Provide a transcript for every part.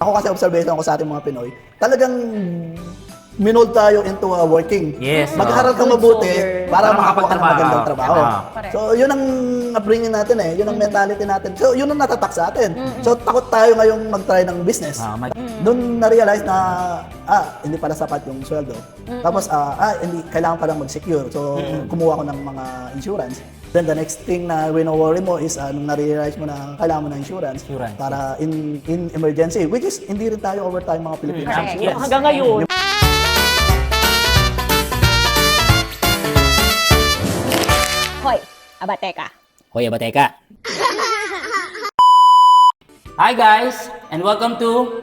Ako kasi observation ko sa ating mga Pinoy, talagang minold tayo into working. Yes. Mag-aral ka Good mabuti soldier. para Para makakuha ka ng magandang trabaho. Correct. So, yun ang upbringing natin yun ang mentality natin. So, yun ang natatak sa atin. So, takot tayo ngayong mag-try ng business. Doon na-realize na, hindi pala sapat yung sweldo. Tapos, hindi, kailangan palang mag-secure. So, kumuha ko ng mga insurance. Then, the next thing na wino-worry mo is, nung na-realize mo na kailangan mo ng insurance, para in emergency, which is, hindi rin tayo overtime mga Pilipinos. Correct. Yes. Hanggang ngayon. Hoy, abateka. Hoy, Abateka. Hi guys, and welcome to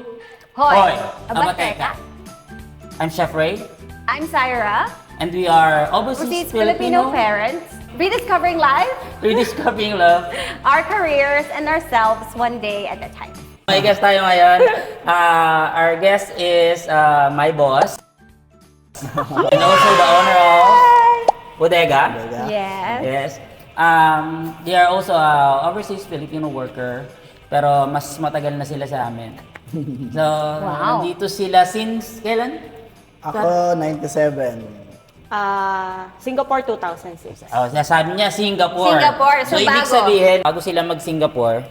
Hoy, Abateka. I'm Chef Ray, I'm Syra, and we are overseas overseas Filipino parents, rediscovering life, rediscovering love. our careers, and ourselves one day at a time. May guest tayo ngayon. Our guest is my boss, and also the owner of Bodega. Yes. Yes. They are also overseas Filipino worker, pero mas matagal na sila sa amin. So, Wow. nandito sila since kailan? Ako, 97. Singapore 2006. Oh, sabi niya Singapore. Singapore, so ibig bago. sabihin, bago sila mag-Singapore,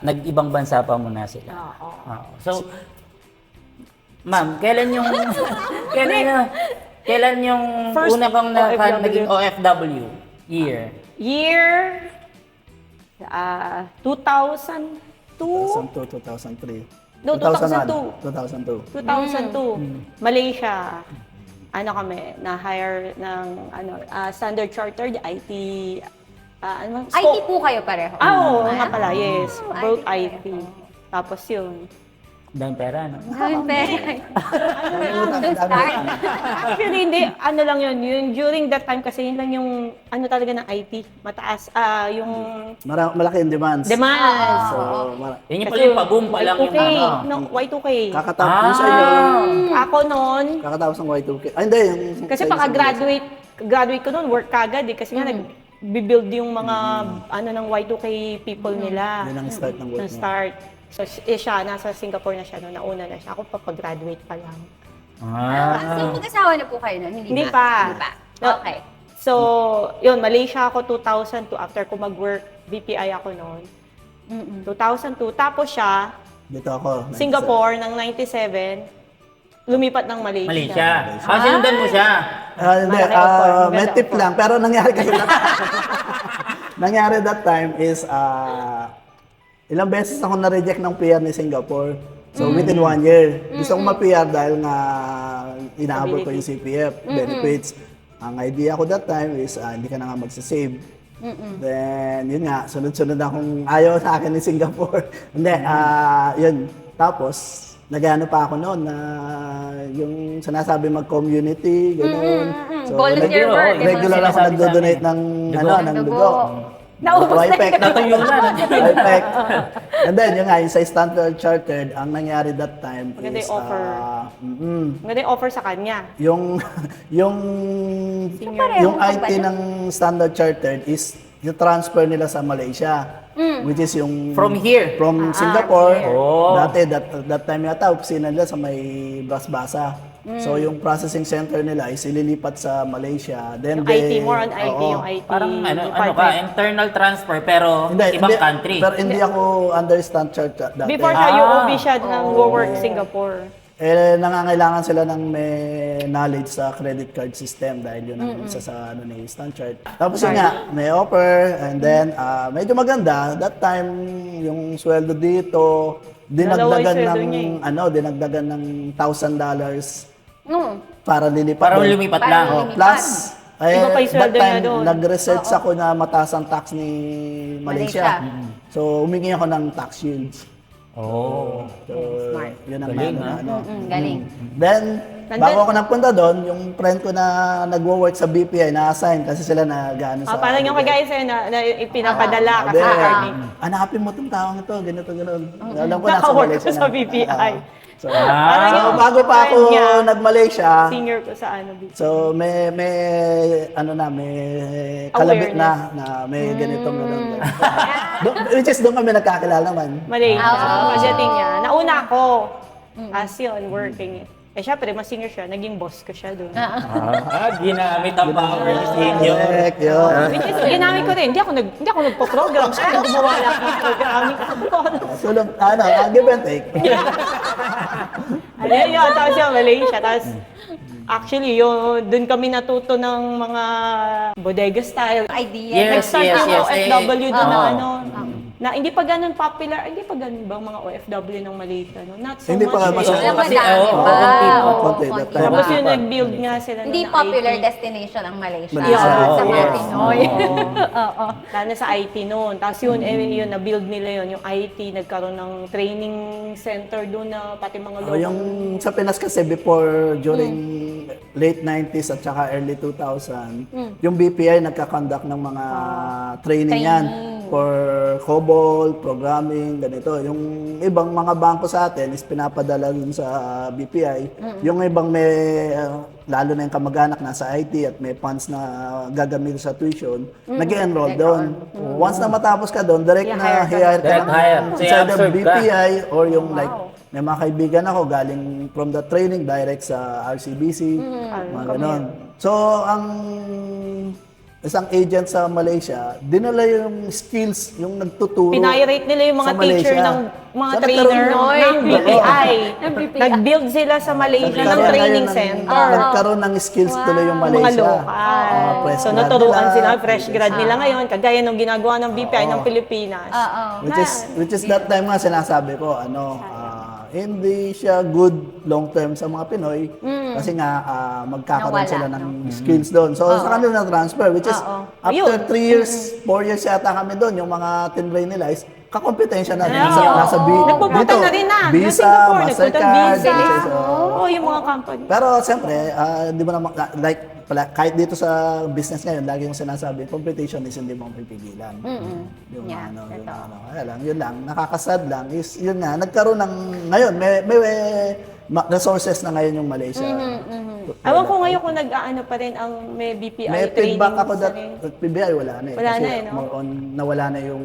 nag-ibang bansa pa muna sila. Oo. So, ma'am, kailan yung First una kang OFW. naging OFW? Year? Year 2002. 2002, 2003. No, 2002. 2002. 2002. Malaysia. Ano kami, na-hire ng Standard Chartered IT. IT po kayo pareho. Oo, nga pala, yes. Oh, Both IT IT. Tapos yun. Daming pera, no? Doon start. Actually, hindi. Ano lang yun. During that time kasi yun lang yung talaga ng IT. Mataas. Yung Malaki yung demands. demands. So, Yun yung pala yung pa-boom pa lang yung Y2K. ano. No, Y2K. kakatapos yung sa inyo. Ako noon, Kakatapos ng Y2K. Hindi, yung... kasi pagka-graduate ko noon, work kagad eh. Kasi nga nag-build yung mga ng Y2K people nila. Yun ang start ng work Ng niya. start. So, siya, nasa Singapore na siya noon. Nauna na siya. Ako papag-graduate pa lang. So, mag-asawa na po kayo nun? Hindi pa. Hindi pa. No. Okay. So, yun, Malaysia ako 2002. After ko mag-work, BPI ako noon. 2002. Tapos siya, Dito ako. Singapore ng 97, lumipat ng Malaysia. Malaysia. Sinundan mo siya. Hindi, Malaki offer. may Maganda tip offer. lang. Pero nangyari kasi nangyari that time is, ilang beses ako na-reject ng PR ni Singapore. So, within 1 year. Gusto kong ma-PR dahil nga inaabot ko yung CPF benefits. Ang idea ko that time is, hindi ka na nga magsasave. Then, yun nga, sunod-sunod akong ayaw sa akin ni Singapore. Hindi, yun. Tapos, nagano pa ako noon na yung sinasabi mag-community, gano'n. Volunteer work. Regular ako nagdo-donate ng ng dugo. Naubos na YPEC. yun. Natuyo na. YPEC. And then, yun nga, yung sa Standard Chartered, ang nangyari that time Maganda is, yung offer. Maganda yung offer sa kanya. yung Senior. yung IT ng Standard Chartered is yung transfer nila sa Malaysia, which is yung From here? from Singapore. here. Oh. Dati that time yata opisina nila sa may Basbasa. So yung processing center nila is ililipat sa Malaysia. Then Yung IT, more on IT, oo. yung IT Parang ano ka, department. internal transfer pero ibang country. Pero hindi ako understand chart dati. Before siya, UOB siya nang work Singapore. Nangangailangan sila ng may knowledge sa credit card system dahil yun ang isa sa ni Stanchart. Tapos yun nga, may offer and then medyo maganda. That time yung sweldo dito Dalawa yung dinagdagan sweldo ng niya dinagdagan ng $1,000 No. para lilipat. Para doon. lumipat Para lang. lumipat. Plus, Iba pa yung that sweldo niya time, doon. nag-research ako na mataas ang tax ni Malaysia. So, humingi ako ng tax shields. Oh. So, Smart. yun ang Galing, ano, ha? ano. Galing. Then, Bago ako nagpunta doon, yung friend ko na nagwo-work sa BPI, na-assign kasi sila na-gaano sa... Parang yung kagaya sa'yo na ipinapadala kasi Sabi, attorney. hanapin mo itong taong ito, ganito, gano'n. Alam ko nasa Naka-work Malaysia ko sa na. BPI. So, Parang so, yung bago pa ako friend niya, nag-Malaysia, senior ko sa ano, BPI. so may kalabit na may ganitong gano'n. Which is doon kami nagkakilala naman. Malaysia. Oh. Pagdating niya. Nauna ako. As yun, working. Eh, syempre, mas senior siya. Naging boss ko siya doon. Ginamit ang power ni senior. Correct, yun. Which is, ginamit ko rin. Hindi ako nagpo-program. Siya, gumawa lang ng programming. So, give and take. Ayun yun. Tapos yung Malaysia. Tapos, actually, yun, doon kami natuto ng mga bodega style. Idea. Yes, Nag-start yes, yung yes. OFW doon na Oo. ano, na hindi pa ganun popular, hindi pa ganun ba ang mga OFW ng Malaysia, no? Not so Hindi much. pa masyado. Alam mo, Kasi, dami oo, pa. konti pa. Oo, Konti, konti that pa. time. Tapos yung pa. nag-build nga sila Hindi ng popular IT. destination ang Malaysia. Malaysia. Sa mga Yes. Pinoy. Oo. Lalo na sa IT noon. Tapos yun, yun, na-build nila yun, yung IT, nagkaroon ng training center doon na pati mga Oh, yung sa Pinas kasi before, during late 90s at saka early 2000, yung BPI nagka-conduct ng mga training yan for COBOL, programming, ganito. Yung ibang mga bangko sa atin is pinapadala dun sa BPI. Yung ibang may, lalo na yung kamag-anak nasa IT at may funds na gagamit sa tuition, nag-enroll doon. Once na matapos ka doon, direct na hire ka Direct hire. So, sa either i-absorb ka. BPI or yung like, may mga kaibigan ako galing from the training direct sa RCBC, mga ganon. So, ang isang agent sa Malaysia, dinala yung skills, yung nagtuturo. Pinirate nila yung mga sa Malaysia. teacher ng mga So, trainer nagkaroon ng BPI. Ng BPI. Nag-build sila sa Malaysia ng Nagkaroon training ngayon center. Nagkaroon ng skills tuloy yung Mga Malaysia. lokal. Fresh So, grad naturuan nila, sila, fresh grad nila ngayon, kagaya nung ginagawa ng BPI ng Pilipinas. Which is that time nga sinasabi ko, hindi siya good long term sa mga Pinoy kasi nga magkakaroon Nawala, sila ng skills doon. So sa kanila na transfer which is after 3 years, 4 years yata kami doon, yung mga tinrain nila is kakompetensya na nasa Nagpupunta na rin na. Yung Visa, Singapore, nagpunta Mastercard, Visa. so, Oo, yung mga company. pero siyempre, di mo naman, like, kahit dito sa business ngayon, lagi yung sinasabi, competition is hindi mo mapipigilan. Yung Yeah, kaya lang, yun lang, nakakasad lang, is yun nga, nagkaroon ng, ngayon, may resources na ngayon yung Malaysia. Ewan ko ngayon kung nag-aano pa rin ang may BPI May training. feedback ako sa that rin. PBI wala na eh. Wala Kasi na eh, no? more on, nawala na yung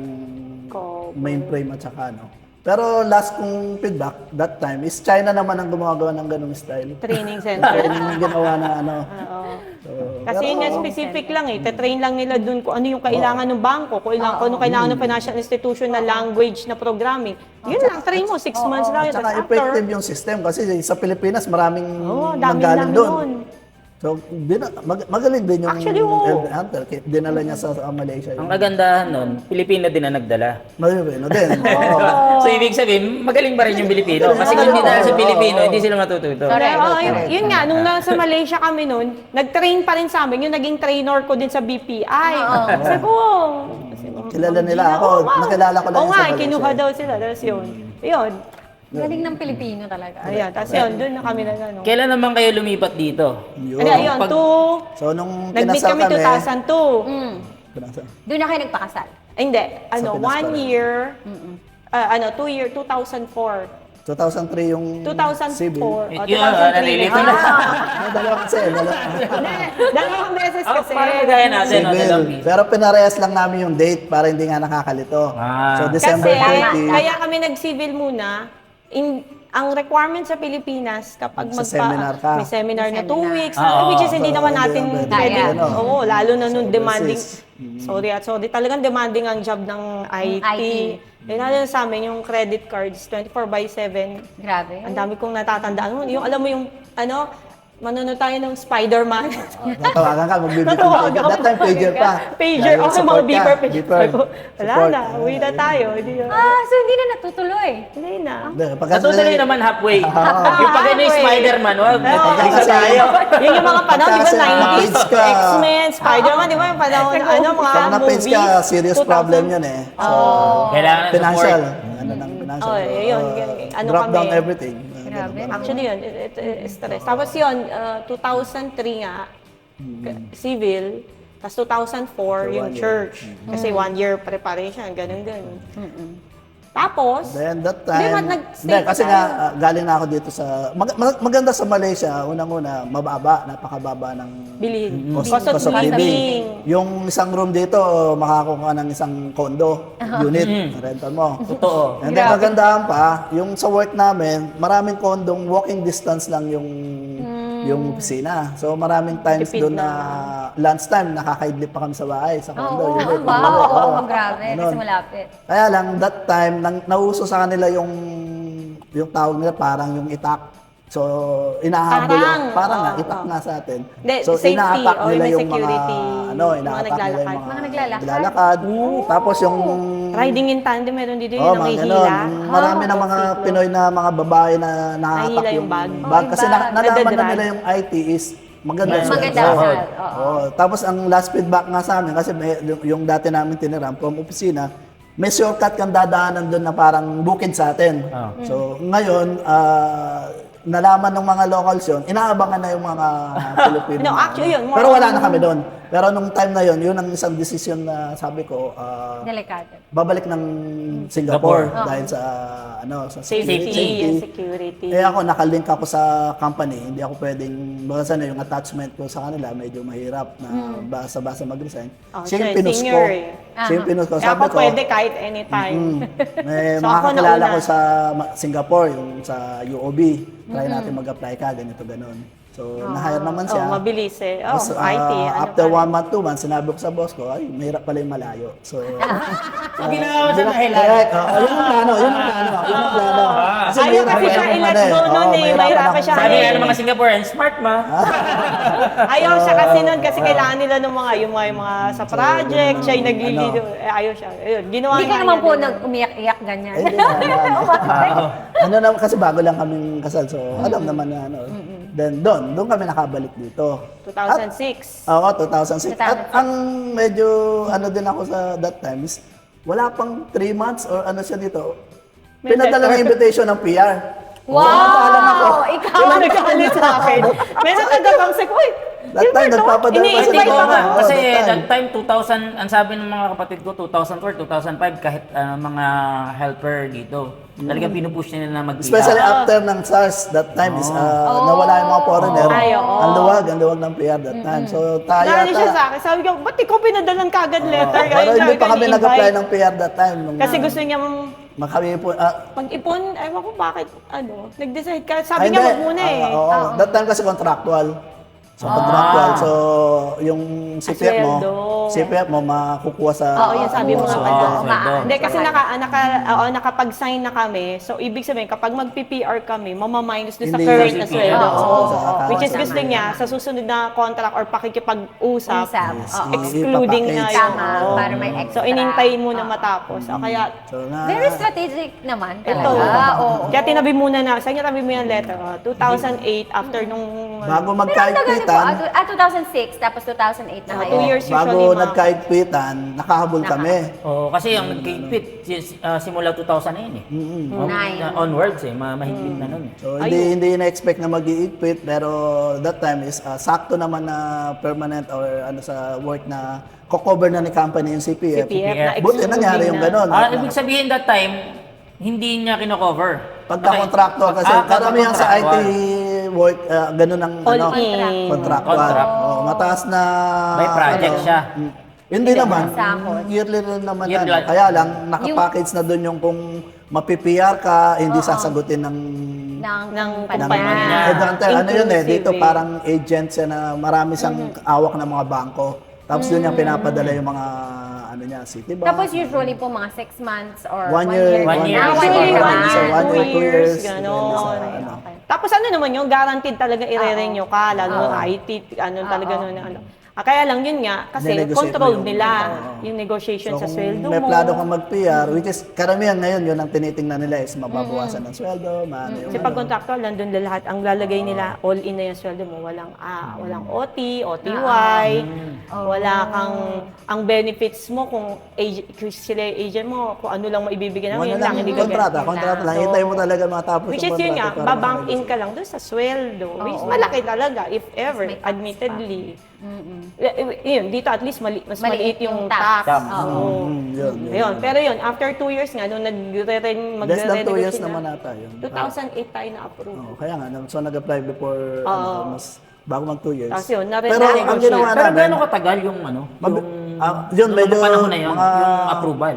Ko- mainframe at saka ano. Pero last kong feedback, that time, is China naman ang gumagawa ng ganung style. Training center. Yung ginawa na ano. Oo. So, Kasi pero- yun nga specific lang eh. Te-train lang nila dun kung ano yung kailangan ng bangko, kung ano kailangan ng financial institution na language na programming. Yun lang, train mo, 6 months lang yun. At saka Tapos effective yung system kasi sa Pilipinas maraming dami nanggaling namin doon. nun. So, magaling din yung Actually, oo. Elder Hunter. Dinala niya sa Malaysia. Ang kagandahan nun, Pilipino din ang nagdala. Malipino din. Oo. So, ibig sabihin, magaling pa rin yung Pilipino. Kasi kung hindi dahil sa Pilipino, hindi sila matututo. Yun nga, nung nasa Malaysia kami nun, nag-train pa rin sa amin, yung naging trainer ko din sa BPI. Sabi ko, Kilala nila ako. Nakilala ko lang Oo yun nga, sa Malaysia. kinuha daw sila. Tapos yun. Yun. Galing ng Pilipino talaga. Ayan, tapos yun, doon na kami na ano. Kailan naman kayo lumipat dito? Yun. Ano, yun, Pag- So, nung nag-meet kinasal kami 2002. Kinasal. Doon na kayo nagpakasal. Hindi, Pinas 1 pa rin. year, 2004. 2003 yung 2004. civil. o, Yun, 2003. nalilito na. Dalawa kasi. Dalawang beses kasi. Parang gaya natin, no? Civil. Dalawang Pero pinarehas lang namin yung date para hindi nga nakakalito. So, Kasi, December 30. kaya kami nag-civil muna. Ang requirement sa Pilipinas, kapag Sa seminar ka. may seminar na 2 Seminar. weeks, Oo. which is hindi So, naman hindi natin naman pwede. pwede, ano. Oo, lalo na nung So, demanding. versus- Sorry, talagang demanding ang job ng IT. IT. Lalo na sa amin, yung credit cards, 24/7. Grabe. Ang dami kong natatandaan. Yung, alam mo yung, manonood tayo ng Spider-Man. Tatawagan ka, magbibigay. Tatawagan That time, pager pa. Pager. Dahil Okay, mga support ka. beeper. Pager. Beeper. Wala Support. na, uwi na tayo. Hindi na. So hindi na natutuloy. Hindi na. Hindi, pagka- Natutuloy naman halfway. Yung pag ano yung Halfway. Spider-Man, wag, Oo. isa tayo. Yun yung mga panahon, di ba, Pagka sa 90s? na-page ka. X-Men, Spider-Man, di ba yung panahon, mga Pag na-page movies? ka, serious 2000. problem yun eh. So, Kailangan ng financial. support. Ano ng financial. Oh, yun. Ano Drop kami? down everything. Grabe. ganun. Actually yun, stress. Tapos yun, 2003 nga, civil, tapos 2004 yung 1 year. church. Kasi 1 year preparation, ganun. Tapos, Then that Hindi, time, nag-stay hindi, pa kasi tayo. nga galing na ako dito sa maganda sa Malaysia, unang-una mababa, napakababa ng bilhin. cost of living. Yung isang room dito, makakuha ng isang condo unit, rental mo. Totoo. And then kagandahan pa, yung sa work namin, maraming kondong walking distance lang yung opisina. So maraming times Tipid doon na lunchtime, nakakaidlip pa kami sa bahay, sa Oo, condo. Unit. wow. Oo. Grabe. Kasi Ganun. malapit. Kaya lang, that time, nauso sa kanila yung tawag nila parang yung itak. So, inahabol parang nga, itak nga sa atin. Hindi, So, safety, ina-attack o nila may yung security, mga, mga ina-attack nila naglalakad. yung Mga naglalakad. naglalakad. Tapos yung, Riding in tandem, meron dito oh, yung mga nakihila. ganun. Marami ng mga Pinoy na mga babae na Nahihila nakatak yung bag. Kasi bag. nalaman na Nadadrag. nila yung IT is maganda. Yes. Maganda. Oo. Oo. Oo. Tapos ang last feedback nga sa amin, kasi yung dati namin tiniram from opisina, may shortcut kang dadaanan doon na parang bukid sa atin. So ngayon, nalaman ng mga locals yun, inaabangan na yung mga Pilipino. No, actually yun, more Pero wala on- na kami doon. Pero nung time na yun ang isang decision na sabi ko, Delikado. babalik ng Singapore Singapore. dahil sa sa Safety and security. eh ako, nakalink ako sa company. Hindi ako pwedeng, baka sana yung attachment ko sa kanila, medyo mahirap na basa-basa mag-resign. Oh, Siya yung siya, pinus ko. senior eh. Siya yung pinus ko. Kaya Sabi ako ko, pwede kahit anytime. may So, ako makakilala nauna. ko sa Singapore, yung sa UOB. Try natin mag-apply ka, ganito, ganon. So, na-hire naman siya. Oh, mabilis eh. Oh, Tapos, IT. Ano after pa rin. 1 month, 2 months, sinabi ko sa boss ko, ay, mahirap pala yung malayo. So, Ginawa mo sa dahilan. correct. Yun ang plano, yun ang plano, yun ang plano. Ayaw kasi mahirap siya yung i-let ano go nun eh, mahirapan mahirapan ako. siya. Sabi nga ng mga Singaporean, smart ma. Ayaw siya kasi nun kasi kailangan nila ng mga yung mga sa project, siya yung naglilido. Ayaw siya. Ayun, ginawa Hindi ka nga naman niya po din. nag-umiyak-iyak ganyan. Eh, ano naman, kasi bago lang kaming kasal, so alam naman na ano. Then doon kami nakabalik dito. 2006. Oo, 2006. At ang medyo ano din ako sa that time is, wala pang 3 months or ano siya dito. May Pinadala ng invitation ng PR. Wow! Ikaw Yung nagkakalit sa akin. Meron nagkakang sek, uy, That time, nagpapadala pa Ini-invite sila. Hindi ko ako. nga. Oo, Kasi that time. that time, 2000, ang sabi ng mga kapatid ko, 2004, 2005, kahit mga helper dito. Talagang pinupush nila na mag-PR. Especially after ng SARS, that time is nawala yung mga foreigner. Ay, oo. Ang luwag ng PR that time. So tayo Naalala siya ata. sa akin. Sabi ko, ba't ikaw pinadalan kagad letter? Pero Ayun, hindi sabi pa ko, kami ini-invite. nag-apply ng PR that time. Nung, Kasi gusto niya Makami po. pag-ipon, ewan ko bakit, nag-decide ka. Sabi niya, wag muna eh. Oo. That time kasi contractual. So, contractual. So, yung CPF mo makukuha sa... Oo, yun sabi mo nga Oo, pala. sweldo. Hindi, kasi nakapag-sign na kami. So, ibig sabihin, kapag mag-PPR kami, mamaminus doon sa Hindi current sa na CPF. sweldo. Oo, Oo. sa account. Which is gusto niya, sa susunod na contract or pakikipag-usap, Usap. Oo. excluding na Ipapackage. yun. Tama, Oo. para may extra. So, inintayin muna matapos. So, kaya, So, Very strategic naman ito. talaga. Oo. Kaya tinabi muna na, saan niya tabi mo yung letter? 2008, after nung... bago Pero ang tagal po. magkaigpitan, 2006, tapos 2008 na kayo. 2 years bago usually, mga- nagkaigpitan, nakahabol kami. Oo, kasi ang nagkikipit, simula 2000 na yun eh. Nine. Onwards eh, mahigpit na nun. So, hindi na-expect na mag-iigpit, pero that time is sakto naman na permanent or ano sa work na ko-cover na ni company yung CPF. CPF na Buti nangyari yung excluding na. gano'n. Ibig sabihin that time, hindi niya kino-cover. Pagka-contractor kasi karamihan sa IT work, ganun ang All ano, in. contractual. Contract. Oh, mataas na May project siya. Hindi naman. sahod. Yearly rin naman. Yearly. Ano. Kaya lang, nakapackage na doon yung kung mapipiyar ka, hindi sasagutin ng ng kumpanya. niya. headhunter. Ano yun eh, Inclusive dito eh. parang agent siya na marami siyang awak ng mga bangko. Tapos doon niya pinapadala yung mga ano niya, Citibank. Tapos usually po mga 6 months or 1 year. 1 year. Ah, 1 Actually, year. 1 year, 1 2 year, 2 years, years. gano'n. depende sa ano. Tapos ano naman yung guaranteed talaga i-renew ka, lalo Oo. ng IT, ano talaga nun, ano. Kaya lang yun nga, kasi Ninegotiate control mo yung- nila Oo. yung negotiation sa kung sweldo may mo. plano kang mag-PR, which is karamihan ngayon, yun ang tinitingnan nila is mababawasan ng sweldo, Kasi pag contractual, nandun na lahat. Ang lalagay nila, all in na yung sweldo mo. Walang OT, OTY, wala kang, ang benefits mo kung sila yung agent mo, kung ano lang maibibigyan ng Ano yun lang, lang, hindi ka kontrata lang. So, Hintayin mo talaga matapos which yung is yun kontrata nga, para babank in mag-negotiate. ka lang doon sa sweldo. Which is malaki talaga, if ever, May tax pa. admittedly. Yun, dito at least mas Maliit maliit yung yung tax. tax. Oo. Yun. Ayun, pero yun, after 2 years nga, nung Less than 2 years magre-renegotiate naman na, ata yun. 2008 tayo na-approve. Kaya nga, so nag-apply before, mas bago mag 2 years. Tapos yun, Pero ang na-renegotiate. ginawa Pero namin, gaano katagal yung yun, nung medyo panahon na yun, mga yung approval?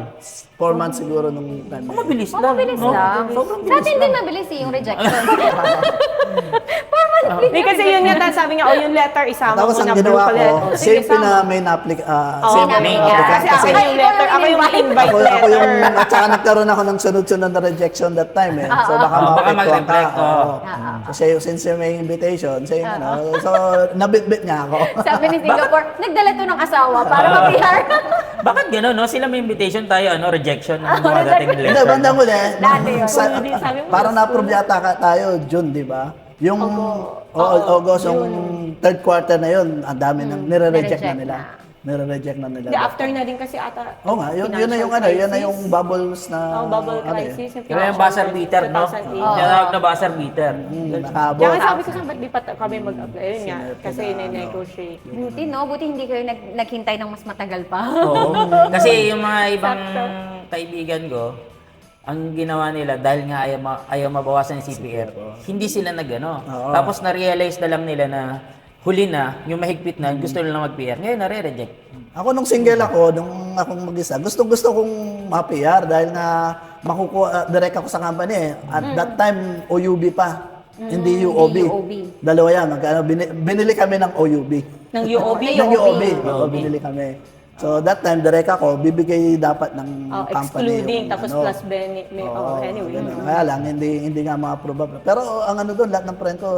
4 months siguro nung time na yun. Mabilis lang. Mabilis no? lang. Sobrang Sa bilis atin din mabilis yung rejection. Hindi kasi yun nga, sabi nga, yung letter, isama Tapos mo ang na ginawa blue ko, letter. same na main applicant. Same main na applicant. Kasi ako Kasi yung letter, ako yung invite ako letter. yung, at saka nagkaroon ako ng sunod-sunod na rejection that time eh. So baka Baka ma-apektuhan ka. mag-reflect, oo. Kasi since may invitation, same so nabitbit niya ako. Sabi ni Singapore, nagdala to ng asawa para ma-PR. Bakit gano'n, no? Sila may invitation tayo, rejection ng mga dating Hindi, letter. bandang huli. Dati yun. Hindi, sabi mo, Parang na-approve yata tayo, June, di ba? Yung August, yung third quarter na yun, ang dami nang nire-reject na na-reject nila. Nire-reject na nila. Hindi, after na din kasi ata. Oo nga, yun na yung yun na yung bubbles na Bubble ano eh. crisis. Kaya yung buzzer beater, no? 2008. Tinatawag na buzzer beater. Nakabot. Kaya nga sabi ko sa ba't di pa kami mag-apply? Yun nga, kasi negotiate. Buti no, buti hindi kayo naghintay ng mas matagal pa. Oo. Kasi yung mga ibang kaibigan ko, ang ginawa nila dahil nga ayaw mabawasan yung CPF, hindi sila nagano. Tapos na-realize na lang nila na huli na, yung mahigpit na, gusto nila mag-PR. Ngayon, nare-reject. Ako nung single ako, nung akong mag-isa, gusto kong ma-PR dahil nga makukuha direct ako sa company eh. At that time, OUB pa. Hindi UOB. UOB. Dalawa yan. Binili kami ng OUB. Ng UOB. Ng UOB. Oo, binili kami. So that time, direct ako, bibigay dapat ng company. Excluding, yung tapos ano. plus benefit. Anyway. Ganun. Kaya lang, hindi nga ma-approve. Pero ang ano doon, lahat ng friend ko,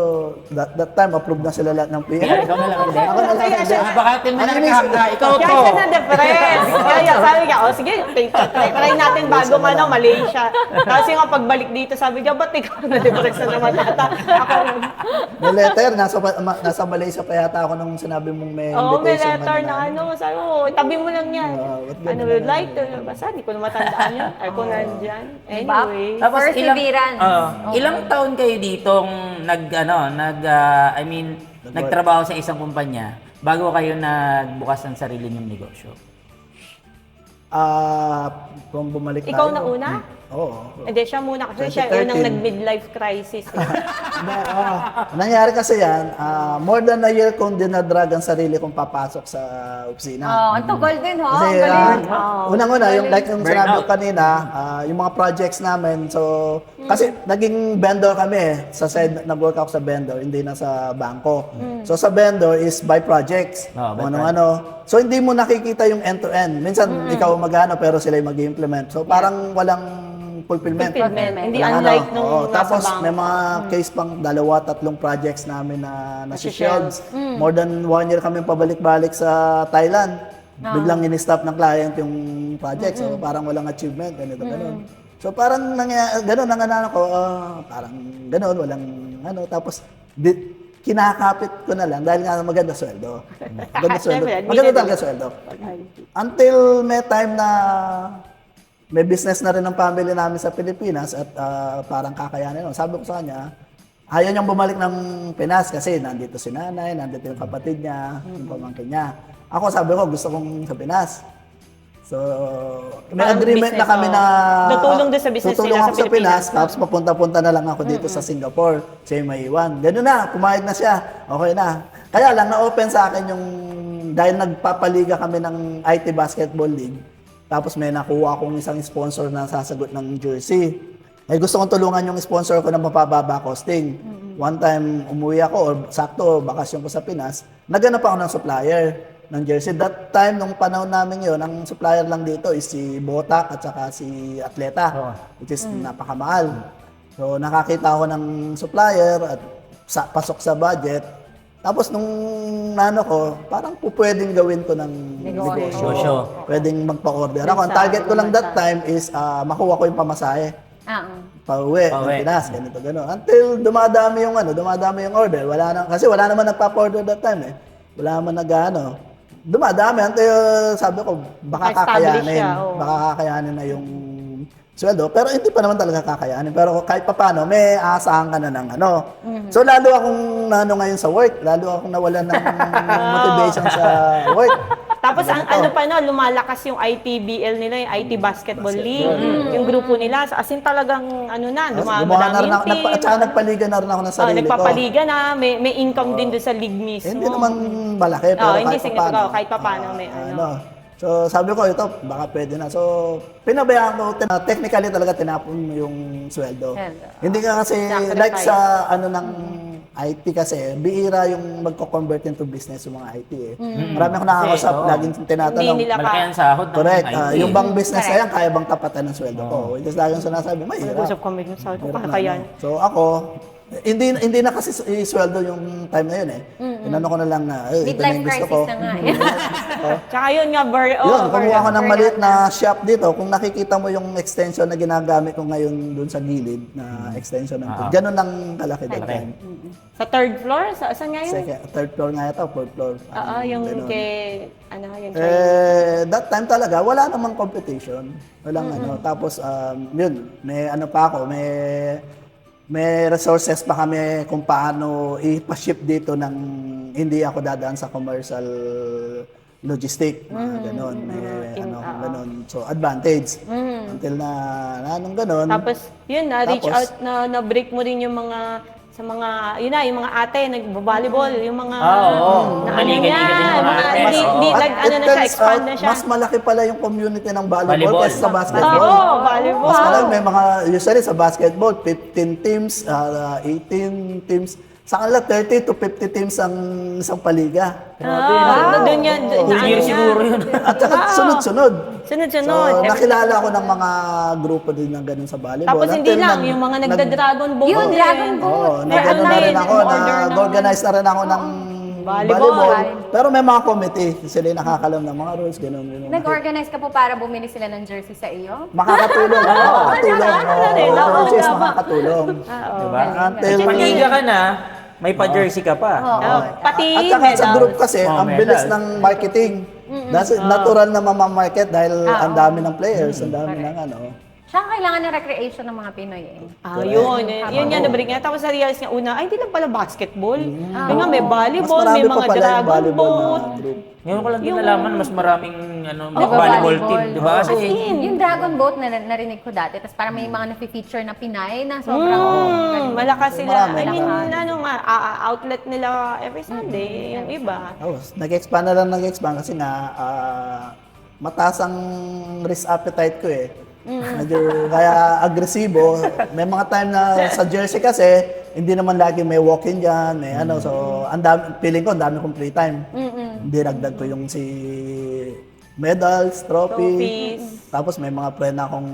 that time, approve na sila lahat ng PR. Kaya ikaw na lang hindi. Ako na lang hindi. Baka atin mo na nakahanga, ikaw Kaya to. siya na-depress. Kaya sabi niya, sige, try natin bago Malaysia. Kasi nga pagbalik dito, sabi niya, ba't ikaw na-depress na naman ata? Ako, May letter, nasa Malaysia pa yata ako nung sinabi mong may oo, may invitation. letter na sabi mo, tabi mo lang yan. ba't ganun Ano, would like to, basta, di ko na matandaan yan. Ay, kung nandyan. Anyway. Tapos Perseverance. ilang taon kayo ditong nagtrabaho sa isang kumpanya bago kayo nagbukas ng sarili niyong negosyo? Kung bumalik Ikaw tayo. na una? Oo. Hindi, siya muna kasi siya 2013. unang nag-midlife crisis. Nangyari kasi yan, more than a year kong dinadrag ang sarili kong papasok sa opisina. Ang tagal din, ha? Kasi Ang galing. unang-una, yung like yung sinabi ko Burnout. kanina, yung mga projects namin, so, kasi naging vendor kami eh. Sa side, nag-work ako sa vendor, hindi na sa bangko. So sa vendor is by projects. By Kung ano-ano. So hindi mo nakikita yung end-to-end. Minsan ikaw mag-ano pero sila yung mag-implement. So parang walang fulfillment. Hindi Walang unlike ano. nung Oo, nasa tapos bangko. may mga case pang 2-3 projects namin na nasi-shelves. Nasi-shelves. More than 1 year kami pabalik-balik sa Thailand. Biglang in-stop ng client yung project. So parang walang achievement, ganito, ganun. So parang ganun ang ano ko, parang ganun, walang ano. Tapos kinakapit ko na lang dahil nga maganda sweldo. Maganda sweldo. Maganda talaga sweldo. Until may time na may business na rin ng family namin sa Pilipinas at parang kakayanin. Sabi ko sa kanya, ayaw niyang bumalik ng Pinas kasi nandito si nanay, nandito yung kapatid niya, yung pamangkin niya. Ako sabi ko, gusto kong sa Pinas. So, may Parang agreement na business, kami na tutulong din sa business tutulong nila ako sa sa Pinas, Pilipinas. tapos papunta-punta na lang ako dito sa Singapore. Siya yung maiwan. Ganun na, pumayag na siya. Okay na. Kaya lang, na-open sa akin yung, dahil nagpapaliga kami ng IT Basketball League, tapos may nakuha akong isang sponsor na sasagot ng jersey. Eh gusto kong tulungan yung sponsor ko na mapababa costing. One time umuwi ako or sakto bakasyon ko sa Pinas, naghanap ako ng supplier ng jersey. That time nung panahon namin yon, ang supplier lang dito is si Botak at saka si Atleta, which is napakamahal. So nakakita ako ng supplier at pasok sa budget. Tapos nung nano ko, parang pwedeng gawin to ng Negosyo. Pwedeng magpa-order ako. Ang target ko lang that time is makuha ko yung pamasahe. Pauwi ng Pinas, ganito, gano'n. Until dumadami yung order. Kasi wala naman nagpa-order that time eh. Wala naman dumadami. Until sabi ko, baka kakayanin na yung sweldo. Pero hindi pa naman talaga kakayanin. Pero kahit papano, may aasahan ka na ng So lalo akong ngayon sa work. Lalo akong nawalan ng motivation sa work. Tapos lumalakas yung ITBL nila, yung IT Basketball League, yung grupo nila. As in talagang dumadami yung team. At saka nagpaliga na rin ako ng sarili ko. Nagpapaliga na, may income din doon sa league mismo. Hindi naman malaki, pero kahit papano may So sabi ko, ito, baka pwede na. So pinabayaan ko, technically talaga tinapon mo yung sweldo. Hindi ka kasi, like sa ng IT kasi, bihira yung magko-convert into business yung mga IT eh. Marami akong nakakausap, laging tinatanong. Malaki ang sahod ng Correct. IT. Yung bang business na yan, kaya bang tapatan ng sweldo ko? Which is laging sinasabi, mahirap. Nag-usap kami dun sa kakayan. So ako, hindi na kasi sweldo yung time na yun eh. Inano ko na lang na, ito na yung gusto ko. Tsaka yun nga, kumuha ko ng maliit na shop dito. Kung nakikita mo yung extension na ginagamit ko ngayon dun sa gilid na extension ng ganun lang kalaki that time. Sa third floor? Saan nga yun? Third floor nga ito, fourth floor. Yung ganun. yung That time talaga, wala namang competition. Walang Tapos, yun, may pa ako, may resources pa kami kung paano ipa-ship dito ng hindi ako dadaan sa commercial logistic, ganon. Ganon. So, advantage. Until na anong ganon. Tapos, yun, reach out na-break mo rin yung mga sa mga, yung mga ate, nag-volleyball, yung mga, expand na siya. Mas malaki pala yung community ng volleyball kaysa sa basketball. Volleyball. Mas malaki, may mga, usually sa basketball, 15 teams, 18 teams. Sa kanila, 30 to 50 teams ang isang paliga. Doon yan. Siguro yun. At saka sunod-sunod. Sunod-sunod. So, nakilala ko ng mga grupo din ng ganun sa volleyball. Tapos hindi lang, yung mga nagda-dragon boat. Yung dragon boat. Nag-ano na rin ako, nag-organize na rin ako ng volleyball. Pero may mga committee, sila yung nakakalam ng mga rules, gano'n. Nag-organize ka po para bumili sila ng jersey sa iyo? Makakatulong. Makakatulong. Diba? Until Paliga ka na, may pa-jersey ka pa. Pati at saka sa group kasi, ang bilis ng marketing. Natural na mamamarket dahil ang dami ng players, ang dami ng Siya ang kailangan ng recreation ng mga Pinoy eh. Yun nga, nabalik nga. Tapos na-realize nga una, ay, hindi lang pala basketball. Yun nga, may volleyball, may mga dragon boat. Ngayon ko lang din nalaman, mas maraming volleyball team, di ba? Kasi Yung dragon boat na narinig ko dati, tapos parang may mga na-feature na Pinay na sobrang Malakas sila. I mean, Marami. outlet nila every Sunday, yung iba. Nag-expand na lang kasi nga, mataas ang risk appetite ko eh. Medyo kaya agresibo. May mga time na sa jersey kasi, hindi naman lagi may walk-in dyan, may so feeling ko, ang dami kong free time. Dinagdag ko yung medals, trophies. Tapos may mga friend akong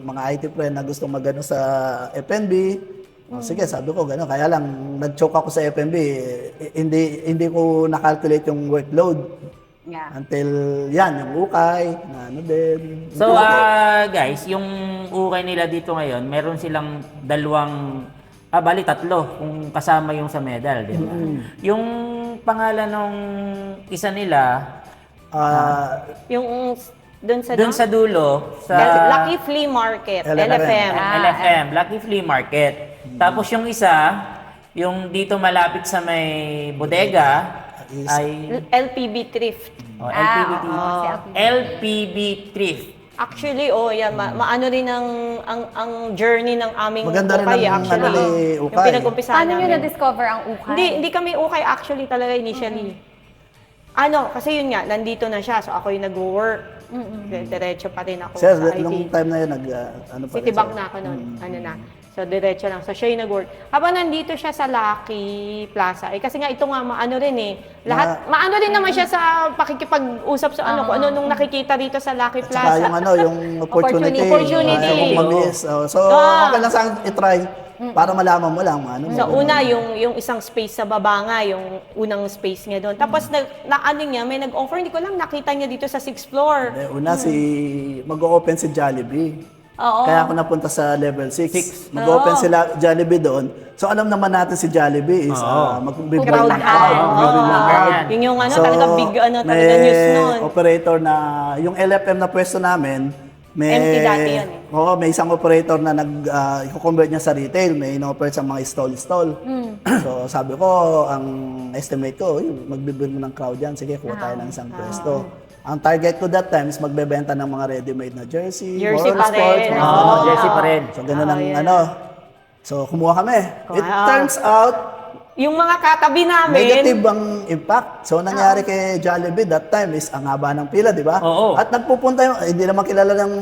mga IT friend na gustong magano sa FNB. Sige, sabi ko gano'n. Kaya lang, nag-choke ako sa FNB. Hindi ko na-calculate yung workload. Yeah. Until yung ukay, din. So, guys, yung ukay nila dito ngayon, meron silang tatlo kung kasama yung sa medal, di ba? Yung pangalan ng isa nila, Yung doon sa dulo, sa Lucky Flea Market, LFM. LFM, Lucky Flea Market. Tapos yung isa, yung dito malapit sa may bodega, ay LPB Thrift. LPB Thrift. Actually, maano rin ang journey ng aming Maganda rin ukay. ang ukay. Yung pinag-umpisahan Paano nyo namin. na-discover ang ukay? Hindi kami ukay actually talaga initially. Kasi yun nga, nandito na siya. So ako yung nag-work. Diretso pa rin ako Sir, sa IT. nung time na yun, Citibank na ako noon. So, diretso lang. So, siya yung nag-work. Habang nandito siya sa Lucky Plaza, kasi nga ito nga, maano rin maano rin naman siya sa pakikipag-usap sa kung ano nung nakikita dito sa Lucky Plaza. Saka yung opportunity. Opportunity. Ayaw kong mamiss. So, okay lang sa akin i-try. para malaman mo lang ano. Sa una, yung isang space sa baba nga, yung unang space niya doon. Tapos ano niya, may nag-offer, hindi ko lang nakita niya dito sa 6th floor. Una mag-open si Jollibee. Oo. Kaya ako napunta sa level 6. Mag-open sila Jollibee doon. So alam naman natin si Jollibee is mag-build Crowd ng crowd. Mag-build ng crowd. Yun yung So, talaga big, talaga may news nun. operator na, yung LFM na pwesto namin, may, Empty dati yun Oo, may isang operator na i-convert niya sa retail, may in-operate sa mga stall-stall. So sabi ko, ang estimate ko, magbibuild mo ng crowd yan, sige, kuha tayo ng isang pwesto. Ang target ko that time is magbebenta ng mga ready-made na jersey, Jersey motor pa sports, rin. mga Oo, ganun. jersey pa rin. So ganun ang So kumuha kami. It Wow. turns out, Yung mga katabi namin, negative ang impact. So, nangyari kay Jollibee that time is ang haba ng pila, di ba? Oo. At nagpupunta hindi naman kilala ng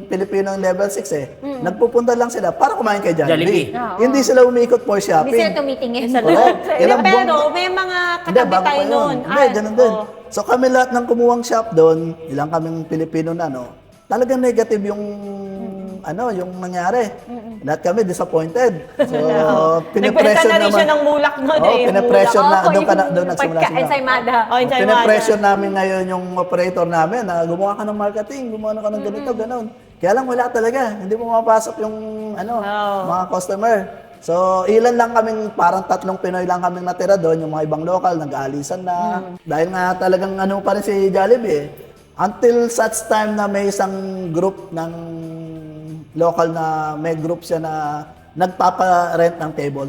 Pilipino ng level 6 eh. Nagpupunta lang sila para kumain kay Jollibee. Jollibee. Oo. Hindi sila umikot for Hindi sila shopping. tumitingin. sa Correct. Ilang pero buwan- may mga Hindi, katabi bago tayo pa yun. noon. Hindi, ganun din. oo. So, kami lahat ng kumuhang shop doon, ilang kaming Pilipino na, talagang negative yung yung nangyari. Lahat kami disappointed. So, Nagbenta pinipressure na rin naman. siya ng mulak noon Oo, eh. pinipressure na, Oo, doon nagsimula pagka sila. ensaymada. Oh, ensaymada. Pinipressure namin ngayon yung operator namin na gumawa ka ng marketing, gumawa ka ng ganito, gano'n. Kaya lang wala talaga, hindi mo mapasok yung mga customer. So, ilan lang kaming, parang 3 Pinoy lang kaming natira doon, yung mga ibang local, nag-aalisan na. Dahil nga talagang pa rin si Jollibee eh. Until such time na may isang group ng local na, may group siya na nagpapa-rent ng table.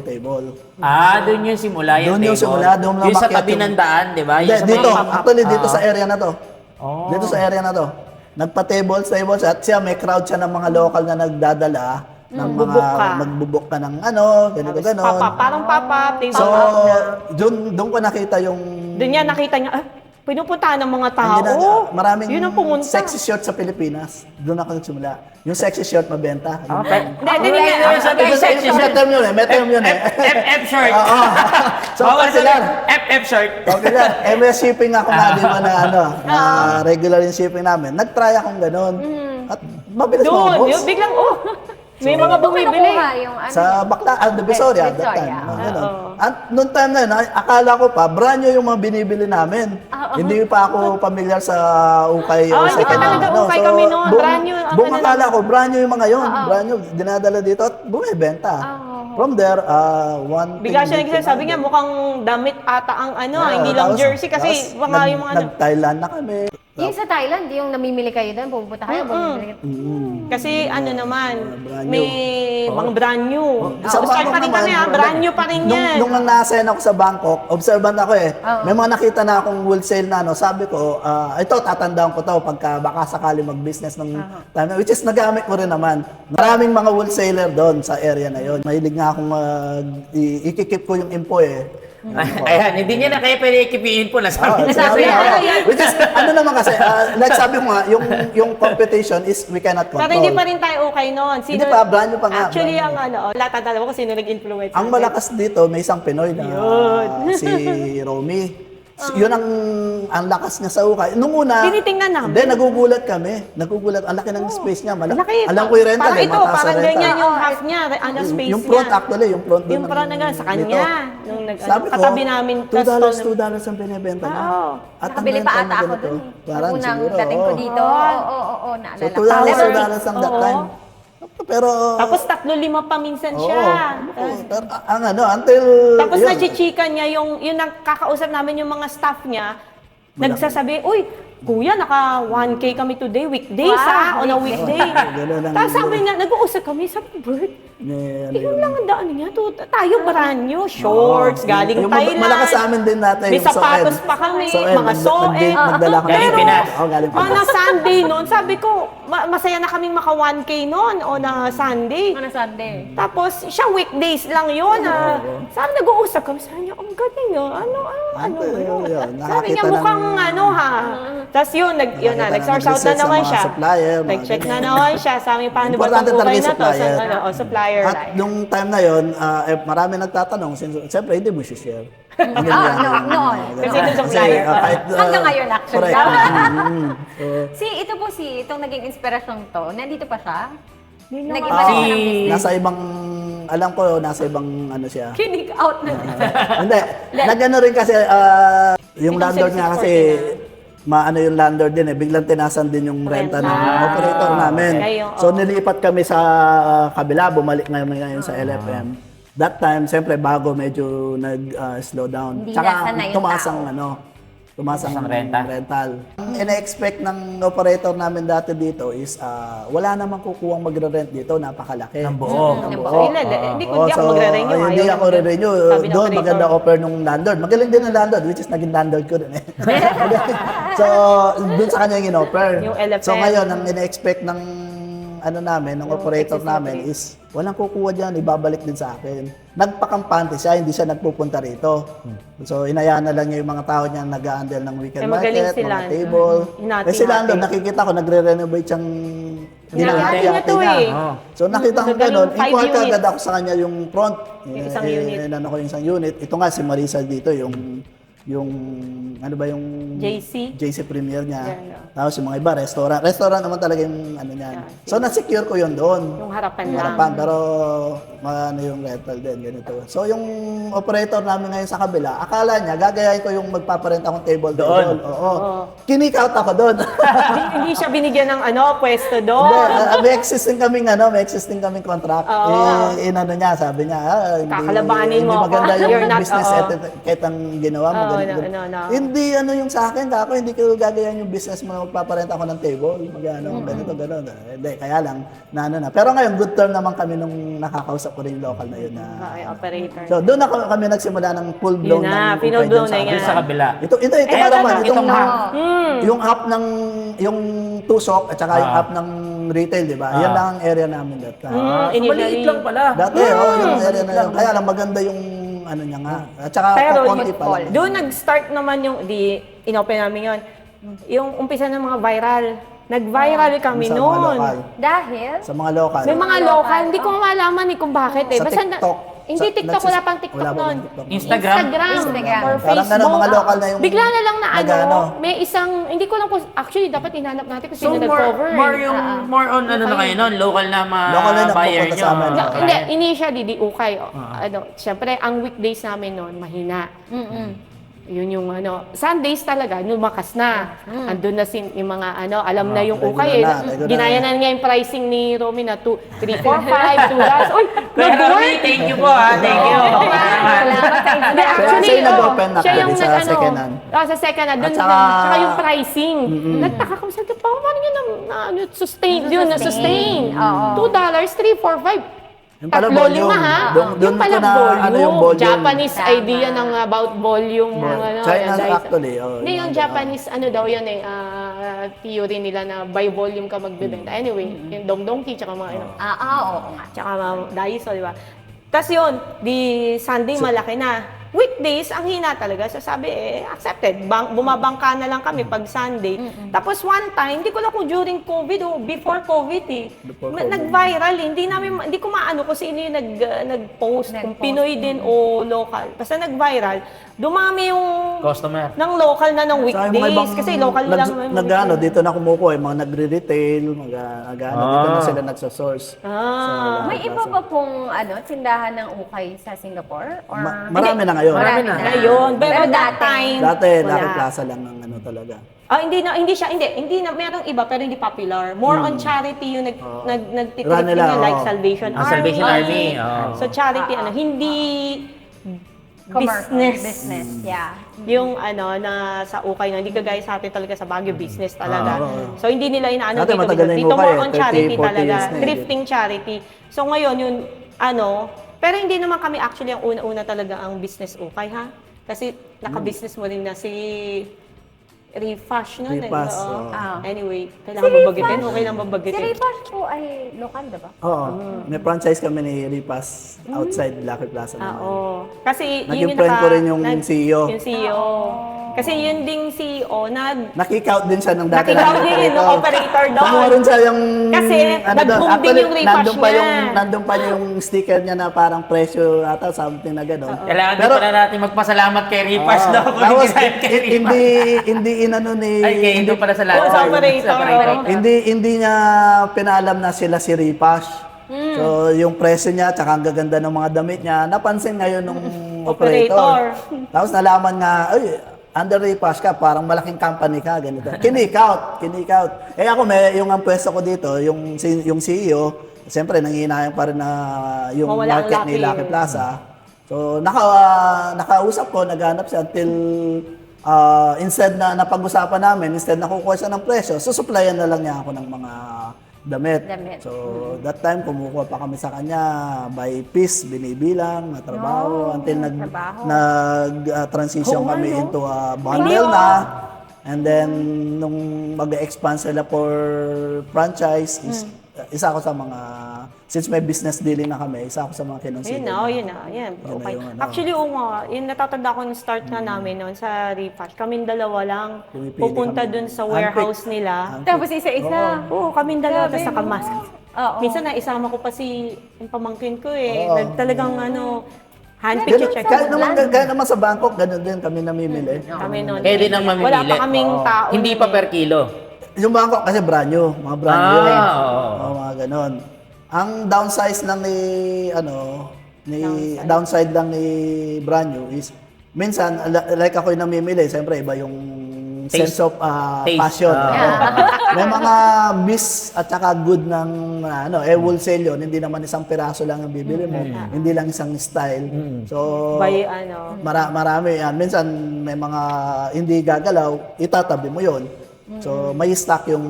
Doon yung simula yung Doon yung table. simula, doon lang Yung sa makyat tabi yung- ng daan, di ba? Yung Hindi, sa dito, mga- actually dito sa area na to. Oh. Dito sa area na to. Nagpa-tables, at siya may crowd siya ng mga local na nagdadala ng mga Bubuk ka. magbubuk ka ng ganito, ganon. Parang papa, table So, out na. doon ko nakita yung Doon niya nakita niya, pinupuntahan ng mga tao. maraming Yun ang pumunta. sexy short sa Pilipinas. Doon ako nagsimula. Yung sexy short mabenta. Hindi nga. Yung sabi ko sexy May short. term yun eh, may term yun eh. FF short. Oo. So, Bawal popular. sabi, FF short. Popular. MS shipping ako nga, di ba, na regular yung shipping namin. Nag-try akong ganun. At mabilis Doon, maubos. yung biglang, may mga bumibili. Kinukuha yung ano. Sa Bakla, Divisoria at that time. Divisoria. Ganun. At noong time na yun, akala ko pa, brand new yung mga binibili namin. Hindi pa ako familiar sa ukay o hindi sa pa talaga ukay kami noon. Brand new ang Buong ano akala ko, brand new yung mga yun. Brand new, dinadala dito at bumibenta. From there, one Bigla thing siya lead to nagsasabi niya, another. mukhang damit ata ang hindi lang jersey kasi mga yung mga Nag-Thailand na kami. Yung sa Thailand, yung namimili kayo doon, pupunta kayo, bumibili kayo. kasi naman, brand may mga brand new. Sa Start pa rin Bangkok kami naman, brand new pa rin yan. Nung nasa ako sa Bangkok, observant ako eh. May mga nakita na akong wholesale na sabi ko, ito tatandaan ko to pagka baka sakali mag-business ng time, which is nagamit ko rin naman. Maraming mga wholesaler doon sa area na yon. Mahilig nga akong ikikip ko yung info eh. Ayan, hindi niya na kaya pwede ikipiin po. Nasabi niya. Sabi which is, naman kasi, like sabi mo nga, yung competition is we cannot control. Pero hindi pa rin tayo okay noon. Hindi pa, brand new pa nga. Actually, brand ang lahat ko sino nag-influence. Ang malakas dito, may isang Pinoy na si Romy. Yun ang lakas niya sa ukay. Nung una, Tinitingnan namin. Hindi, nagugulat kami. Nagugulat. Ang laki ng space niya. Laki. Alam ko yung rental. Parang ito, mataas sa parang rental. ganyan yung half niya, space Yung front niya. actually, yung front doon. Yung front na gano'n, sa kanya. Nung Sabi ko, katabi namin. $2 ang binibenta niya. Oo. At ang Nakabili pa rental ata na ako ganito, doon. parang Unang siguro, dating ko oo. dito. Oo, naalala So, ko. $2 ang that time. Pero, Tapos 3-5 pa minsan oo. siya. Pero, until, Tapos yun. nachichika niya yung nakakausap namin yung mga staff niya. Nagsasabi, uy, kuya, naka 1K kami today, weekdays Wow, on a weekday. Ganun lang. Tapos sabi niya, nag-uusap kami, sabi, Bert, yun lang ang daan niya. Tayo brand new, shorts, galing yung Thailand. malakas sa amin din natin. May yung sapatos Soed. pa kami, Soed, mga Soed. Nagdala kami. Galing Pero, Pinas. Galing Pinas. na Sunday noon, sabi ko, masaya na kaming maka 1K noon o na Sunday. Ano Sunday? Tapos, siya weekdays lang yun. Sabi, nag-uusap kami. Sabi niya, ang galing yun. Ano. Yun, Sabi niya, nakakita mukhang ng- Tapos yun, nag-source out na nag-research naman sa mga siya. supplier, mga Nag-check na ganyan. naman siya. Sabi, paano ba Importante itong talaga ukay yung na to? supplier. Supplier At line. nung time na yon, marami nagtatanong, siyempre hindi mo share. Noon. Kasi yung supplier. Hanggang ngayon, actually. So, Itong naging inspirasyon to, nandito pa siya? Yun lang Nag-iba ako. na siya ng business. nasa ibang alam ko, nasa ibang ano siya. Kinig out na. Hindi. Nagano rin kasi, yung Itong landlord nga kasi, maano yung landlord din eh, biglang tinasan din yung renta ng operator namin. Kayo, So nilipat kami sa kabila, bumalik ngayon sa LFM. That time, siyempre bago medyo nag-slow down. Hindi Tsaka nasanay yung tumaas tao. ang tumaas ang renta. rental. Ang ina-expect ng operator namin dati dito is wala namang kukuhang magre-rent dito, napakalaki. Ng buo. Hindi ko ako magre-renew. Hindi ayaw ako nila. re-renew. Sabi ng Doon operator. maganda offer nung landlord. Magaling din ang landlord, which is naging landlord ko rin eh. So, doon sa kanya yung in-offer. Yung LFM. So ngayon, ang ina-expect ng ng operator existing namin operator. is walang kukuha dyan, ibabalik din sa akin. Nagpakampante siya, hindi siya nagpupunta rito. So, inayaan na lang niya yung mga tao niya nag-a-handle ng weekend magaling market, sila. mga table. Hinati-hati. Kasi landlord, nakikita ko, nagre-renovate siyang Hinati niya to niya. eh. So nakita ko Magaling, ganun, 5 inquire units. agad ako sa kanya yung front. Yung isang unit. Inano ko yung isang unit. Ito nga si Marisa dito, yung ano ba yung JC Premier niya. Yeah. Tapos yung mga iba, restaurant. Restaurant naman talaga yung ano niya. So na-secure ko yun doon. Yung harapan Yung lang. harapan, pero ano yung rental din, ganito. So yung operator namin ngayon sa kabila, akala niya, gagayahin ko yung magpaparent akong table Doon? Oo. Kinik out ako doon. Hindi siya binigyan ng pwesto Hindi, doon. may existing kaming contract. Inano niya, sabi niya, hindi, Kakalabanin mo hindi ako. maganda yung You're not, business etiquette ang ginawa mo. Oo, ganito. no. Hindi yung sa akin, kako, hindi ko gagayan yung business mo na magpaparenta ako ng table. Ganito. Hindi, kaya lang, na. Pero ngayon, good term naman kami nung nakakausap ko rin yung local na yun. Okay, operator. So, doon kami nagsimula ng full-blown Yun na, ng full-blown ukay na dun Doon sa kabila. ito Eh, naman, ano, itong half. yung half ng yung tusok at saka yung half ng retail, di ba? Yan lang ang area namin that time. So, maliit lang pala. Dati, yung area na yun. Kaya lang maganda yung ano niya nga. At saka Pero konti pa lang. doon nag-start naman inopen namin yun. Yung umpisa ng mga viral. Nag-viral kami Sa mga noon. lokal. Dahil, Sa mga local. May mga local, hindi ko malaman kung bakit eh. Sa Basta TikTok. hindi TikTok, wala pang TikTok Wala pa noon. pang TikTok. Instagram. Instagram. Or Parang Facebook. mga local na yung Bigla na lang na nag-ano. may isang, hindi ko lang po, actually dapat hinanap natin kung So, sino nag-cover. more on ano na kayo nun? Local na Local na buyer nagpupunta nyo. sa amin. No, Okay. hindi, initially, di ukay. Siyempre, ang weekdays namin noon, mahina. Yun yung Sundays talaga, lumakas na. Andun na yung mga alam na yung ukay. regular na. Ginaya na nga yung pricing ni Romy na 3, 4, 5, $2. Uy, Kuya Romy, nag-work! thank you po ha. Thank you. salamat sa Hindi, actually, Siya yung nag-open na siya yung sa second hand. Sa second hand. Doon, At saka- tsaka yung pricing. Nagtaka kami sa ito, paano nyo sustain? Yun, sustain. Oo. $2, 3, 4, 5. Yung pala Tatlo, volume. lima ha? Doon Yung pala ko na, volume. yung volume. Japanese Tama. idea ng about volume. China dahil actually. Hindi, yung Japanese, daw yan eh, theory nila na by volume ka magbibenta. Anyway, yung Dongdongki, tsaka mga oo nga. tsaka Daiso, di ba? Tapos yun, di Sunday malaki na. Weekdays, ang hina talaga. So sabi, accepted. Bumabangka na lang kami pag Sunday. Tapos one time, hindi ko na kung during COVID o before COVID eh. Nag-viral eh. Hindi ko maano kung sino yung nag-post. Kung Pinoy din o local. Basta nag-viral. Dumami yung Customer. ng local na ng Saka yung mga weekdays. ibang Kasi local na lang. naman yung nag-ano, dito na kumukuha, yung mga nagre-retail, dito na sila nagsasource. May iba ba pong tindahan ng ukay sa Singapore? Or Marami na ngayon. Marami na. Ngayon, pero Pero that dati, time, Dati, wala. Lucky Plaza lang ng talaga. Hindi na, merong iba pero hindi popular. More on charity yung nagtitrip Run nila, nila, like oo. Salvation Army. Salvation Army, oo. So charity, hindi commercial business. yeah. Yung na sa ukay na, hindi kagaya sa atin talaga sa Baguio, business talaga. Oo. So hindi nila inaano Dati dito. matagal na yung Dito ukay, more on 30, charity 40 talaga. years na eh. Thrifting charity. So ngayon, yung pero hindi naman kami actually ang una-una talaga ang business ukay ha. Kasi naka-business mo rin na si Refash nun. Refash, Oo. oo. Anyway, kailangan babagitin. Okay lang Si babagitin. Ripash po ay lokal, diba? Oo. May franchise kami ni Ripas outside Lucky Plaza. naman. Oo. Kasi Naging yun friend ko rin yung CEO. Yung CEO. Kasi yun ding CEO Nakikout din siya ng dati. nakikaw din yung operator doon. Kumuha rin siya yung... Kasi nag-boom din Actually, yung Ripas niya. Nandun pa yung sticker niya na parang presyo ata, something na gano'n. Kailangan din pala natin magpasalamat kay Ripas daw. Kung Tapos, hindi tayo kay Ripas. hindi inano ni... Ay, kay Indo pala sa lahat. Oo, sa operator. Hindi niya pinalam na sila si Ripash. So, yung presyo niya, tsaka ang gaganda ng mga damit niya, napansin ngayon ng Operator. operator. Tapos nalaman nga, ay, under repass ka, parang malaking company ka, ganito. Kinik out. Eh ako, yung ang pwesto ko dito, yung CEO, siyempre, nangihinayang pa rin na yung Mawala ang market ni Lucky. Lucky Plaza. So, nakausap ko, naghanap siya until instead na napag-usapan namin, instead na kukuha siya ng presyo, susuplayan na lang niya ako ng mga damit. Damit. So, that time, kumukuha pa kami sa kanya by piece, binibilang, na trabaho, until trabaho. nag-transition Oo, kami ano? into a bundle na. And then, nung mag-expand sila for franchise, isa ako sa mga, since may business dealing na kami, isa ako sa mga kinonsider. Yun na. Okay. yung ano. Actually, yung natatanda ko ng start na namin noon sa repass, kaming dalawa lang Pumipili pupunta kami. dun sa warehouse nila. Tapos isa-isa. Oo, kaming dalawa, Grabe, tapos nakamas. Oo. Minsan naisama ko pa yung pamangkin ko eh. Oo. Talagang handpick Ganun, check. kahit naman sa Bangkok, ganun din kami namimili. Kami noon. Kaya din ang mamimili. Wala pa kaming tao. Hindi pa per kilo. Yung Bangkok kasi brand new, mga brand new. Oo. Mga ganon. Ang downsize lang downside lang ni brand new is, minsan, like ako yung namimili, siyempre iba yung Taste. sense of Taste. passion. May mga miss at saka good ng wholesale yun. Hindi naman isang piraso lang ang bibili mo. Hindi lang isang style. So, By marami yan. Minsan may mga hindi gagalaw, itatabi mo yon. So, may stock yung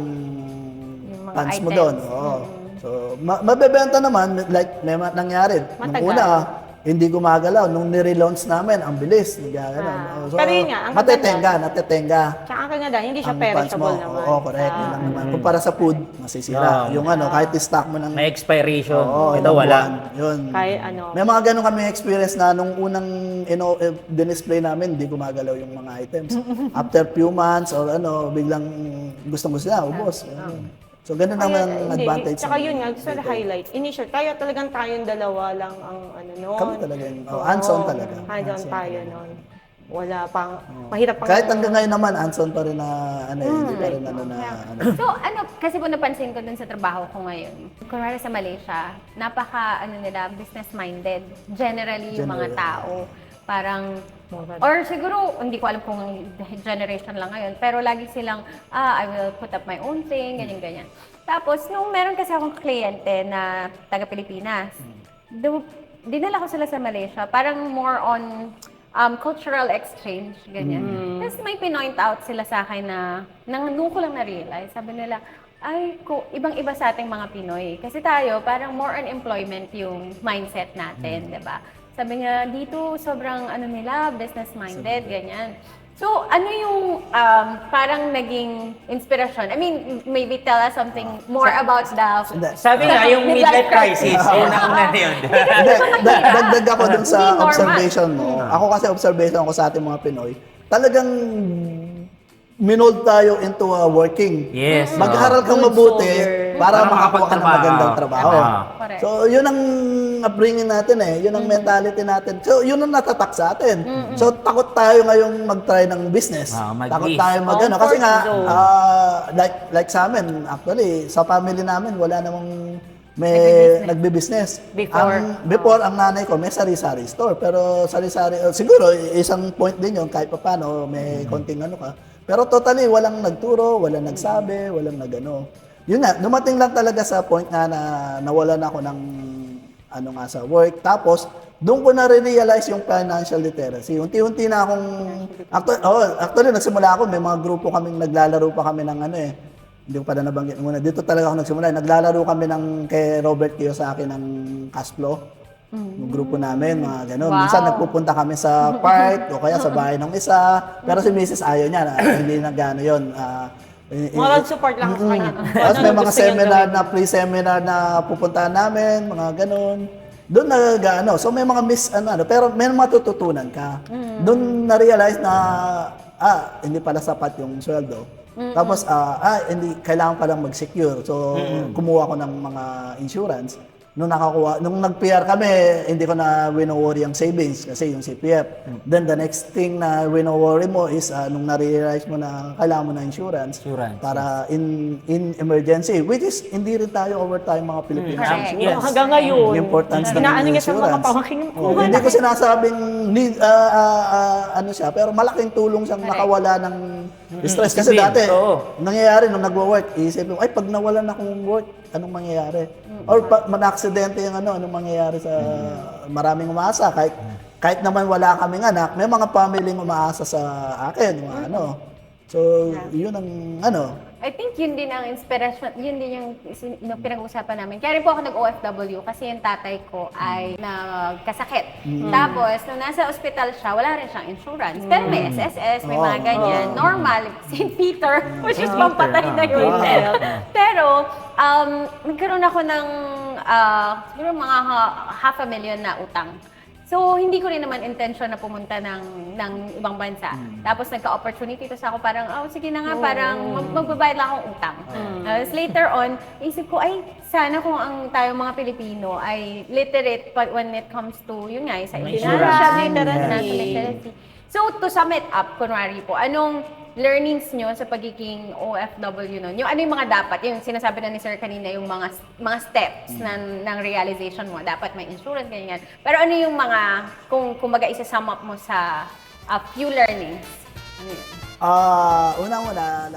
mga pants mo items. doon. Oo. So, mabebenta naman, like may nangyari. Nung Matagal. una, hindi gumagalaw. Nung nire-launch namin, ang bilis. Nagagalaw. So, Pero yun nga, ang natetenga. Tsaka ang kaganda, hindi siya Ang pants perishable mo. naman. Oo, correct. Yun lang naman. Kumpara sa food, masisira. Yung kahit i-stock mo ng May expiration. Oo, Ito ilang wala. buwan. Yun. Kahit May mga ganun kami experience na nung unang display namin, hindi gumagalaw yung mga items. After few months or biglang gustong-gusto na, ubos. So, ganun naman ang advantage. Tsaka yun nga, gusto na highlight. Initial, tayong dalawa lang ang noon. Kami talaga yun. Hands-on talaga. Hands-on tayo noon. Wala pang, mahirap pang... Kahit hanggang ngayon naman, hands-on pa rin na, hindi pa rin So, kasi po napansin ko dun sa trabaho ko ngayon. Kunwari sa Malaysia, nila, business-minded. Generally, yung mga tao. Parang, or siguro, hindi ko alam kung generation lang ngayon, pero lagi silang, I will put up my own thing, ganyan-ganyan. Tapos, nung meron kasi akong kliyente na taga-Pilipinas, dinala ko sila sa Malaysia, parang more on cultural exchange, ganyan. Tapos may pinoint out sila sa akin na, nung ko lang na-realize, sabi nila, ibang-iba sa ating mga Pinoy. Kasi tayo, parang more on employment yung mindset natin, di ba? Sabi niya, dito sobrang business-minded, ganyan. So, ano yung parang naging inspirasyon? I mean, maybe tell us something more about the... Sabi nga, yung midlife crisis, yun ang una yun. Dagdag ako dun sa Hindi normal. observation mo. Ako kasi observation ko sa ating mga Pinoy, talagang minold tayo into working. Yes. Mag-aral kang Good mabuti soldier. para Para makakuha ka ng makapagtrabaho. magandang trabaho. Correct. So, yun ang upbringing natin yun ang mentality natin. So, yun ang natatak sa atin. So, takot tayo ngayong mag-try ng business. Mag-risk. Takot tayo Comfort Kasi nga, zone. like sa amin, actually, sa family namin, wala namang may nagbe-business. Before, ang nanay ko, may sari-sari store. Pero sari-sari, siguro, isang point din yun, kahit pa paano, may konting ka. Pero totally, walang nagturo, walang nagsabi, walang nagano. Yun nga, dumating lang talaga sa point nga na nawalan ako ng sa work. Tapos, doon ko na-realize yung financial literacy. Unti-unti na akong, actually, nagsimula ako, may mga grupo kaming naglalaro pa kami ng hindi ko pa na nabanggit muna. Dito talaga ako nagsimula. Naglalaro kami kay Robert Kiyosaki ng cash flow. Yung grupo namin, mga gano'n. Wow. Minsan nagpupunta kami sa park o kaya sa bahay ng isa. Pero si Mrs. ayaw niya, hindi na gano'n yun. Moral support lang sa kanya. Tapos may mga gusto niyang seminar gawin. na pre-seminar na pupuntahan namin, mga gano'n. Doon so may mga pero may matututunan ka. Doon na-realize na, hindi pala sapat yung sweldo. Tapos, hindi, kailangan palang mag-secure. So, kumuha ko ng mga insurance. nung nag-PR kami, hindi ko na wino-worry ang savings kasi yung CPF. Then the next thing na wino-worry mo is nung na-realize mo na kailangan mo na insurance, Insurance, para in emergency, which is hindi rin tayo overtime mga Pilipino sa Correct. insurance. Hanggang ngayon, Yung importance ng inaano niya sa mga insurance. pamangkin ko. Hindi ko sinasabing ano siya, pero malaking tulong siyang makawala ng stress. Kasi Isipin, dati, oo. nangyayari nung nagwo-work, isipin mo, ay pag nawalan akong work, anong mangyayari? Or pag man-aksidente yung anong mangyayari sa maraming umaasa. Kahit naman wala kaming anak, may mga pamilyeng umaasa sa akin, mga ano. So, yun ang I think yun din ang inspiration, yun din yung pinag-uusapan namin. Kaya rin po ako nag-OFW kasi yung tatay ko ay nagkasakit. Tapos, nung nasa ospital siya, wala rin siyang insurance. Pero may SSS, may mga ganyan. Normal, St. Peter, which is pampatay na yun. Pero, nagkaroon ako ng siguro mga $500,000 na utang. So, hindi ko rin naman intention na pumunta ng ibang bansa. Tapos, nagka-opportunity to sa ako, parang, sige na nga, parang magbabayad lang akong utang. Tapos, later on, isip ko, ay, sana kung ang tayong mga Pilipino ay literate when it comes to, yun nga, sa financial literacy. So, to sum it up, kunwari po, anong learnings nyo sa pagiging OFW nun? Yung ano yung mga dapat, yung sinasabi na ni Sir kanina, yung mga steps ng realization mo. Dapat may insurance, ganyan. Pero ano yung mga, kung kumbaga isa-sum up mo sa few learnings? Ano yun? unang-una,